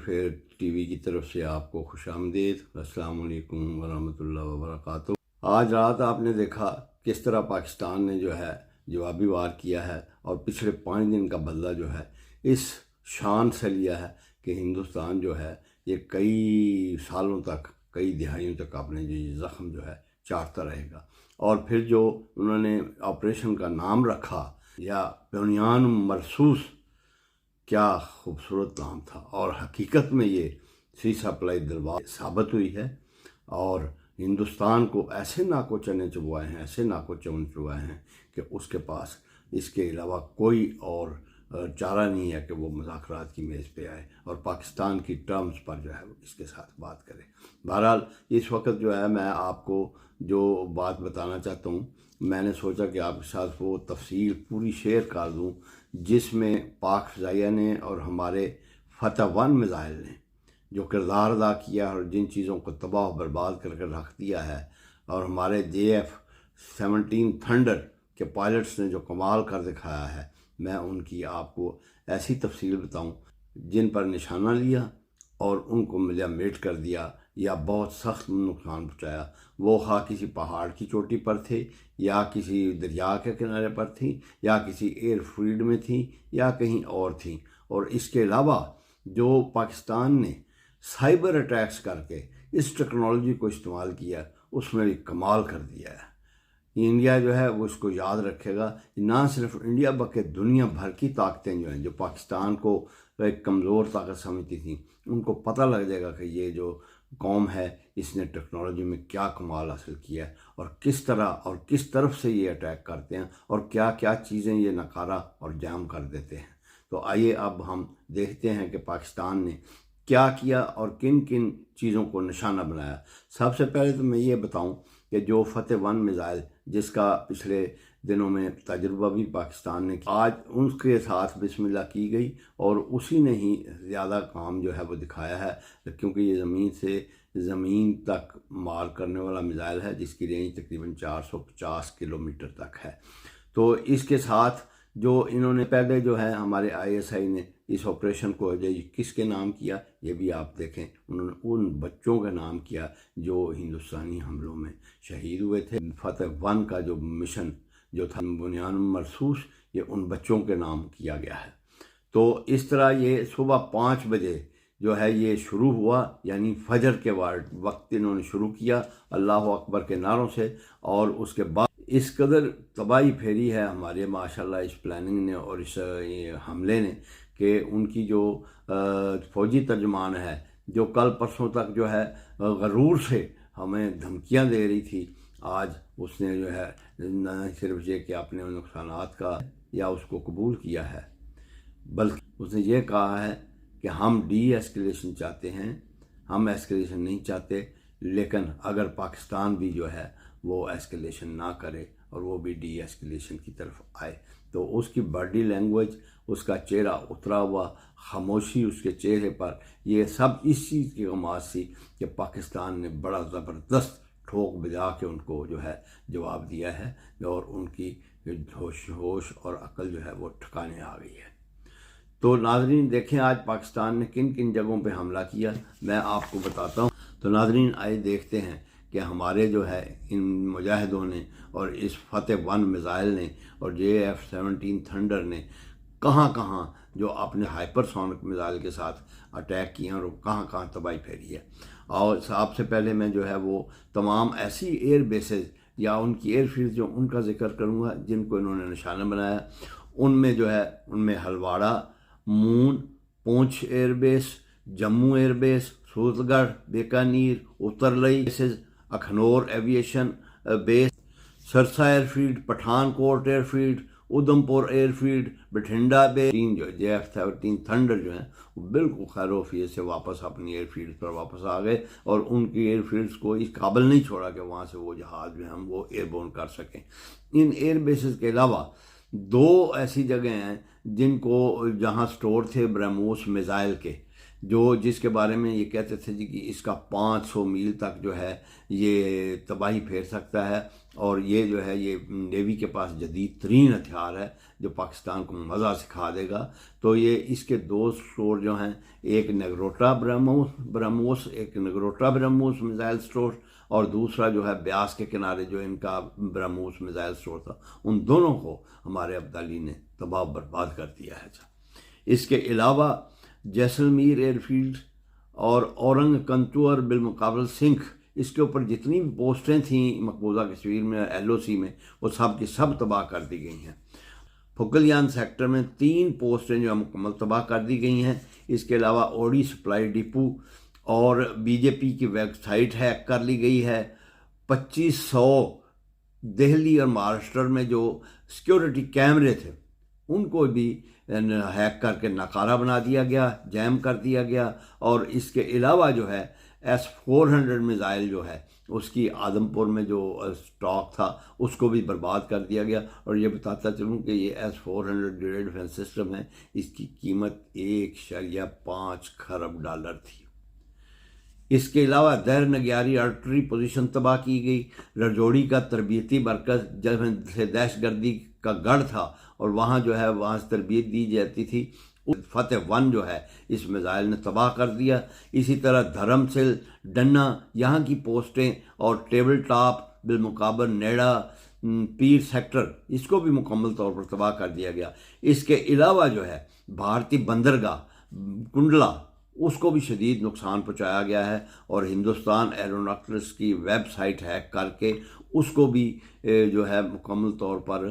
फिर टीवी की तरफ से आपको खुशामदीद। अस्सलाम वालेकुम वरहमतुल्लाहि वबरकातुहू। आज रात आपने देखा किस तरह पाकिस्तान ने जो है जवाबी वार किया है और पिछले 5 दिन का बदला जो है इस शान से लिया है कि हिंदुस्तान जो है ये कई सालों तक, कई दिहाइयों तक अपने जो ये ज़ख्म जो है चाटता रहेगा। और फिर जो उन्होंने ऑपरेशन का नाम रखा या बुनियान मरसूस, क्या खूबसूरत नाम था। और हकीकत में ये सी सप्लाई दरबार साबित हुई है और हिंदुस्तान को ऐसे नाको चने चुबवाए हैं, ऐसे नाको चने चुबवाए हैं कि उसके पास इसके अलावा कोई और चारा नहीं है कि वो मुज़ाकरात की मेज़ पे आए और पाकिस्तान की टर्म्स पर जो है इसके साथ बात करे। बहरहाल इस वक्त जो है मैं आपको जो बात बताना चाहता हूँ, मैंने सोचा कि आपके साथ वो तफसील पूरी शेयर कर दूँ जिसमें पाक फ़ज़ाइया ने और हमारे फतह-1 मिज़ाइल ने जो किरदार अदा किया और जिन चीज़ों को तबाह और बर्बाद करके रख दिया है, और हमारे JF-17 थंडर के पायलट्स ने जो कमाल कर दिखाया है, मैं उनकी आपको ऐसी तफसील बताऊं जिन पर निशाना लिया और उनको मिलिया-मेट कर दिया या बहुत सख्त नुकसान पहुँचाया। वो खा किसी पहाड़ की चोटी पर थे या किसी दरिया के किनारे पर थी या किसी एयरफील्ड में थी या कहीं और थी। और इसके अलावा जो पाकिस्तान ने साइबर अटैक्स करके इस टेक्नोलॉजी को इस्तेमाल किया उसमें भी कमाल कर दिया है। इंडिया जो है वो इसको याद रखेगा। ना सिर्फ इंडिया बल्कि दुनिया भर की ताकतें जो हैं जो पाकिस्तान को एक कमज़ोर ताकत समझती थी, उनको पता लग जाएगा कि ये जो कौम है इसने टेक्नोलॉजी में क्या कमाल हासिल किया है और किस तरह और किस तरफ से ये अटैक करते हैं और क्या क्या चीज़ें ये नकारा और जाम कर देते हैं। तो आइए अब हम देखते हैं कि पाकिस्तान ने क्या किया और किन किन चीज़ों को निशाना बनाया। सबसे पहले तो मैं ये बताऊं कि जो फतह-1 मिज़ाइल जिसका पिछले दिनों में तजुर्बा भी पाकिस्तान ने किया, आज उसके साथ बिस्मिल्लाह की गई और उसी ने ही ज़्यादा काम जो है वो दिखाया है, क्योंकि ये ज़मीन से ज़मीन तक मार करने वाला मिज़ाइल है जिसकी रेंज तकरीबन 450 किलोमीटर तक है। तो इसके साथ जो इन्होंने पहले जो है हमारे ISI ने इस ऑपरेशन को जो किसके नाम किया ये भी आप देखें, उन्होंने उन बच्चों का नाम किया जो हिंदुस्तानी हमलों में शहीद हुए थे। फतह-1 का जो मिशन जो था बुनियान मरसूस, ये उन बच्चों के नाम किया गया है। तो इस तरह ये सुबह 5 बजे जो है ये शुरू हुआ, यानी फजर के वक्त इन्होंने शुरू किया अल्लाह अकबर के नारों से। और उसके बाद इस कदर तबाही फेरी है हमारे माशाल्लाह इस प्लानिंग ने और इस हमले ने कि उनकी जो फ़ौजी तर्जमान है जो कल परसों तक जो है गरूर से हमें धमकियां दे रही थी, आज उसने जो है न सिर्फ ये कि अपने नुकसानात का या उसको कबूल किया है, बल्कि उसने ये कहा है कि हम डी एस्केलेशन चाहते हैं, हम एस्केलेशन नहीं चाहते, लेकिन अगर पाकिस्तान भी जो है वो एस्केलेशन ना करे और वो भी डी एस्केलेशन की तरफ आए, तो उसकी बॉडी लैंग्वेज, उसका चेहरा उतरा हुआ, खामोशी उसके चेहरे पर, ये सब इस चीज़ की गमाज थी कि पाकिस्तान ने बड़ा ज़बरदस्त ठोक बजा के उनको जो है जवाब दिया है और उनकी होश और अक्ल जो है वो ठिकाने आ गई है। तो नाज़रीन देखें आज पाकिस्तान ने किन किन जगहों पे हमला किया, मैं आपको बताता हूँ। तो नाज़रीन आइए देखते हैं कि हमारे जो है इन मुजाहिदों ने और इस फतह-1 मिज़ाइल ने और JF-17 थंडर ने कहाँ कहाँ जो अपने हाइपरसोनिक मिज़ाइल के साथ अटैक किए और कहाँ कहाँ तबाही फैली है। और सबसे पहले मैं जो है वो तमाम ऐसी एयर बेसेस या उनकी एयरफील्ड जो उनका जिक्र करूँगा जिनको इन्होंने निशाना बनाया। उनमें जो है उनमें हलवाड़ा, मून, Poonch airbase, Jammu airbase, Suratgarh, Bikaner, Uttarlai bases, Akhnoor aviation base, Sirsa airfield, Pathankot airfield, Udhampur airfield, Bathinda base. जो JF-17 थंडर जो हैं वो बिल्कुल खैरोफियत से वापस अपनी एयरफील्ड पर वापस आ गए और उनकी एयरफील्ड्स को इस काबिल नहीं छोड़ा कि वहाँ से वो जहाज़ जो हैं वो एयरबोर्न कर सकें। इन एयर बेसेस के अलावा 2 ऐसी जगह हैं जिनको जहाँ स्टोर थे ब्रह्मोस मिज़ाइल के, जो जिसके बारे में ये कहते थे जी कि इसका 500 मील तक जो है ये तबाही फेर सकता है, और ये जो है ये नेवी के पास जदीद तरीन हथियार है जो पाकिस्तान को मज़ा सिखा देगा। तो ये इसके 2 स्टोर जो हैं, एक नगरोटा ब्रह्मोस एक नगरोटा ब्रह्मोस मिसाइल स्टोर, और दूसरा जो है ब्यास के किनारे जो इनका ब्रह्मोस मिसाइल स्टोर था, उन दोनों को हमारे अब्दाली ने तबाह बर्बाद कर दिया है। इसके अलावा जैसलमेर एयरफील्ड और औरंग कंतूर बिलमुकाबल सिंह, इसके ऊपर जितनी भी पोस्टें थीं मकबूजा कश्मीर में LOC में, वो सब की सब तबाह कर दी गई हैं। फुकलियान सेक्टर में 3 पोस्टें जो है मुकम्मल तबाह कर दी गई हैं। इसके अलावा ओडी सप्लाई डिपो और BJP की वेबसाइट हैक कर ली गई है। 2500 दिल्ली और महाराष्ट्र में जो सिक्योरिटी कैमरे थे उनको भी हैक करके नकारा बना दिया गया, जैम कर दिया गया। और इसके अलावा जो है S-400 मिसाइल जो है उसकी आदमपुर में जो स्टॉक था उसको भी बर्बाद कर दिया गया। और ये बताता चलूँ कि ये S-400 जो एयर डिफेंस सिस्टम है इसकी कीमत 1.5 खरब डॉलर थी। इसके अलावा दैर नग्यारी आर्टरी पोजीशन तबाह की गई। रजौड़ी का तरबियती मरकज़ जहाँ से दहशतगर्दी का गढ़ था और वहाँ जो है वहाँ से तरबियत दी जाती थी, फतेह 1 जो है इस मिसाइल ने तबाह कर दिया। इसी तरह धर्मसिल डन्ना यहाँ की पोस्टें और टेबल टॉप बिलमुकाबल नेड़ा पीर सेक्टर, इसको भी मुकम्मल तौर पर तबाह कर दिया गया। इसके अलावा जो है भारतीय बंदरगाह कुंडला, उसको भी शदीद नुकसान पहुँचाया गया है और हिंदुस्तान एरोनॉटिक्स की वेबसाइट हैक करके उसको भी जो है मुकम्मल तौर पर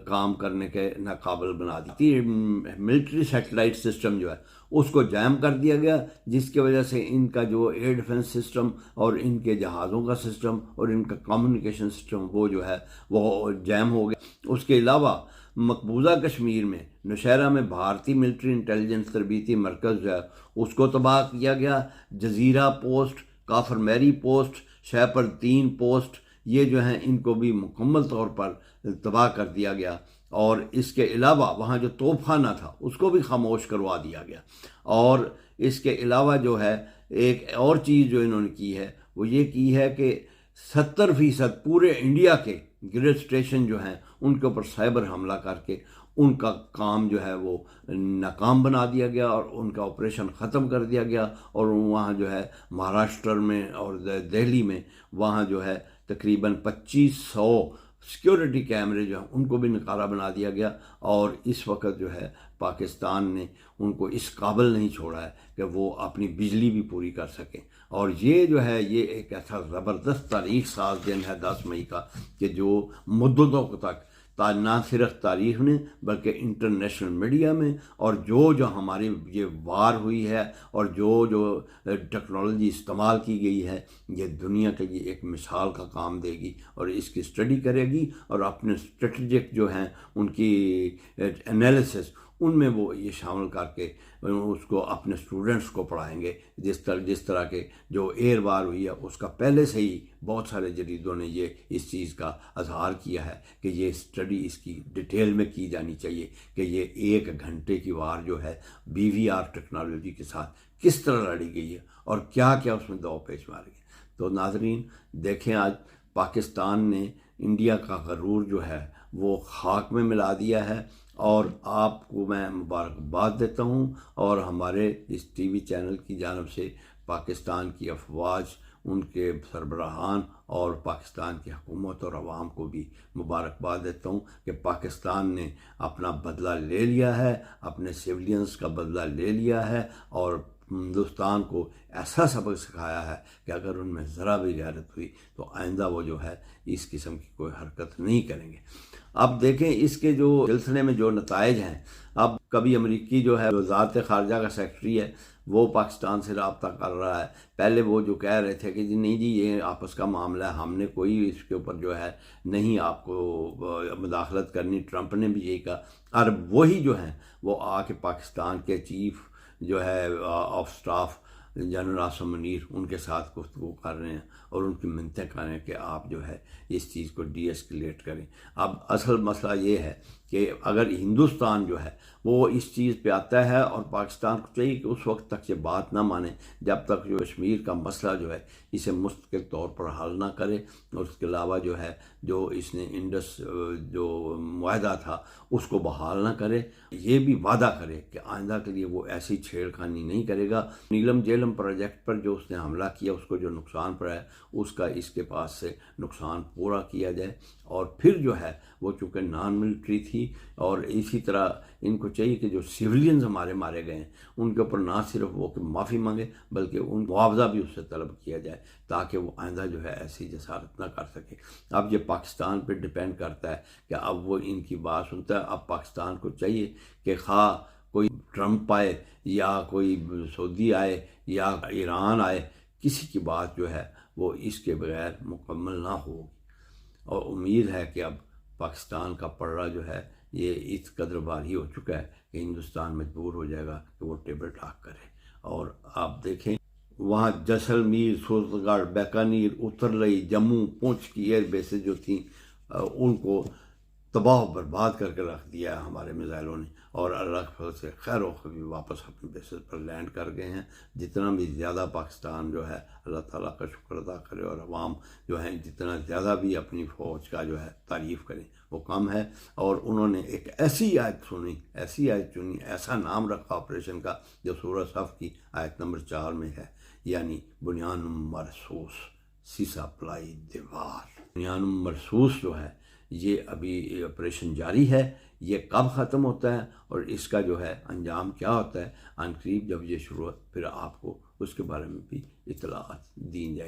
काम करने के नाकाबिल बना दी। मिलिट्री सैटेलाइट सिस्टम जो है उसको जैम कर दिया गया, जिसकी वजह से इनका जो एयर डिफेंस सिस्टम और इनके जहाज़ों का सिस्टम और इनका कम्युनिकेशन सिस्टम वो जो है वो जैम हो गया। उसके अलावा मकबूजा कश्मीर में नौशहरा में भारतीय मिलिट्री इंटेलिजेंस तरबीती मरकज़ जो है उसको तबाह किया गया। जजीरा पोस्ट, काफर मैरी पोस्ट, शहपर 3 पोस्ट, ये जो हैं इनको भी मुकम्मल तौर पर तबाह कर दिया गया। और इसके अलावा वहाँ जो तोपखाना था उसको भी खामोश करवा दिया गया। और इसके अलावा जो है एक और चीज़ जो इन्होंने की है वो ये की है कि 70% पूरे इंडिया के ग्रिड स्टेशन जो हैं उनके ऊपर साइबर हमला करके उनका काम जो है वो नाकाम बना दिया गया और उनका ऑपरेशन ख़त्म कर दिया गया। और वहाँ जो है महाराष्ट्र में और दिल्ली में वहाँ जो है तकरीबन 2500 सिक्योरिटी कैमरे जो हैं उनको भी नकारा बना दिया गया। और इस वक्त जो है पाकिस्तान ने उनको इस काबिल नहीं छोड़ा है कि वो अपनी बिजली भी पूरी कर सकें। और ये जो है ये एक ऐसा ज़बरदस्त तारीख साज दिन है 10 मई का कि जो मुद्दतों तक ना सिर्फ तारीख में बल्कि इंटरनेशनल मीडिया में और जो हमारी ये वार हुई है और जो टेक्नोलॉजी इस्तेमाल की गई है ये दुनिया के लिए एक मिसाल का काम देगी और इसकी स्टडी करेगी और अपने स्ट्रेटजिक जो हैं उनकी एनालिसिस उनमें वो ये शामिल करके उसको अपने स्टूडेंट्स को पढ़ाएंगे। जिस तरह के जो एयर वार हुई है उसका पहले से ही बहुत सारे जरीदों ने ये इस चीज़ का इजहार किया है कि ये स्टडी इसकी डिटेल में की जानी चाहिए कि ये 1 घंटे की वार जो है BVR टेक्नोलॉजी के साथ किस तरह लड़ी गई है और क्या क्या उसमें दांव पेच मारे गए। तो नाजरीन देखें, आज पाकिस्तान ने इंडिया का गरूर जो है वो खाक में मिला दिया है और आपको मैं मुबारकबाद देता हूँ। और हमारे इस TV चैनल की जानिब से पाकिस्तान की अफवाज, उनके सरबराहान और पाकिस्तान की हुकूमत और अवाम को भी मुबारकबाद देता हूँ कि पाकिस्तान ने अपना बदला ले लिया है, अपने सिविलियंस का बदला ले लिया है और हिंदुस्तान को ऐसा सबक सिखाया है कि अगर उनमें ज़रा भी गैरत हुई तो आइंदा वो जो है इस किस्म की कोई हरकत नहीं करेंगे। अब देखें इसके जो सिलसिले में जो नताइज हैं, अब कभी अमरीकी जो है वज़ारत ख़ारजा का सेक्रेटरी है वो पाकिस्तान से रब्ता कर रहा है। पहले वो जो कह रहे थे कि जी नहीं जी ये आपस का मामला है, हमने कोई इसके ऊपर जो है नहीं आपको मुदाखलत करनी, ट्रंप ने भी यही कहा। और वही जो हैं वो आके पाकिस्तान के चीफ जो है of staff general Asim Munir उनके साथ गुफ्तगू कर रहे हैं और उनकी मिन्नतें कर रहे हैं कि आप जो है इस चीज़ को डीएस्केलेट करें। अब असल मसला ये है कि अगर हिंदुस्तान जो है वो इस चीज़ पे आता है और पाकिस्तान को चाहिए कि उस वक्त तक ये बात ना माने जब तक जो कश्मीर का मसला जो है इसे मुस्तकिल तौर पर हल ना करे, और उसके अलावा जो है जो इसने इंडस जो मुआहदा था उसको बहाल ना करे। ये भी वादा करे कि आइंदा के लिए वो ऐसी छेड़खानी नहीं करेगा। नीलम झेलम प्रोजेक्ट पर जो उसने हमला किया उसको जो नुकसान पड़ा है उसका इसके पास से नुकसान पूरा किया जाए। और फिर जो है वो चूँकि नॉन मिलिट्री थी और इसी तरह इनको चाहिए कि जो सिविलियंस हमारे मारे गए हैं उनके ऊपर ना सिर्फ वो कि माफ़ी मांगे बल्कि उन मुआवजा भी उससे तलब किया जाए ताकि वो आइंदा जो है ऐसी जसारत ना कर सके। अब ये पाकिस्तान पे डिपेंड करता है कि अब वो इनकी बात सुनता है। अब पाकिस्तान को चाहिए कि खा कोई ट्रंप आए या कोई सऊदी आए या ईरान आए, किसी की बात जो है वो इसके बगैर मुकम्मल ना होगी। और उम्मीद है कि अब पाकिस्तान का पलड़ा जो है ये इस कदर भारी हो चुका है कि हिंदुस्तान मजबूर हो जाएगा कि वो टेबल टॉक करे। और आप देखें वहाँ जैसलमेर, सूरतगढ़, बीकानेर, उत्तरलई, जम्मू, पुंछ की एयर बेसेस जो थी उनको तबाह बर्बाद करके रख दिया है हमारे मिसाइलों ने, और अल्लाह के फजल से खैर वफ़ी वापस अपने बेसिस पर लैंड कर गए हैं। जितना भी ज़्यादा पाकिस्तान जो है अल्लाह ताला का शुक्र अदा करे और अवाम जो है जितना ज़्यादा भी अपनी फ़ौज का जो है तारीफ़ करें वो कम है। और उन्होंने एक ऐसी आयत चुनी, ऐसा नाम रखा ऑपरेशन का जो सूरह सफ़ की आयत नंबर 4 में है, यानी बुनियान मरसूस, सीसा प्लाई दीवार। बुनियान मरसूस जो है ये अभी ऑपरेशन जारी है। ये कब ख़त्म होता है और इसका जो है अंजाम क्या होता है, अनकरीब जब ये शुरू हो फिर आपको उसके बारे में भी इत्तलात दी जाए।